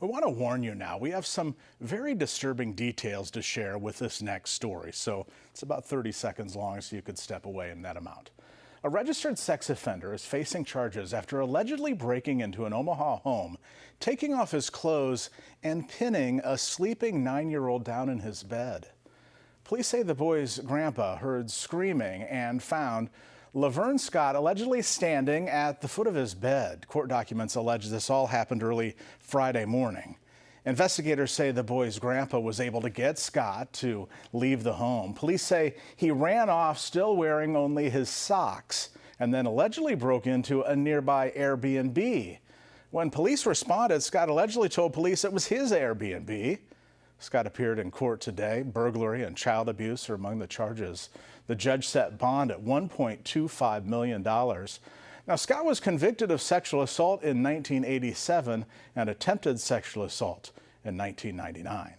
I want to warn you now, we have some very disturbing details to share with this next story, so it's about 30 seconds long, so you could step away in that amount. A registered sex offender is facing charges after allegedly breaking into an Omaha home, taking off his clothes, and pinning a sleeping 9-year-old down in his bed. Police say the boy's grandpa heard screaming and found Lavern Scott allegedly standing at the foot of his bed. Court documents allege this all happened early Friday morning. Investigators say the boy's grandpa was able to get Scott to leave the home. Police say he ran off still wearing only his socks and then allegedly broke into a nearby Airbnb. When police responded, Scott allegedly told police it was his Airbnb. Scott appeared in court today. Burglary and child abuse are among the charges. The judge set bond at $1.25 million. Now, Scott was convicted of sexual assault in 1987 and attempted sexual assault in 1999.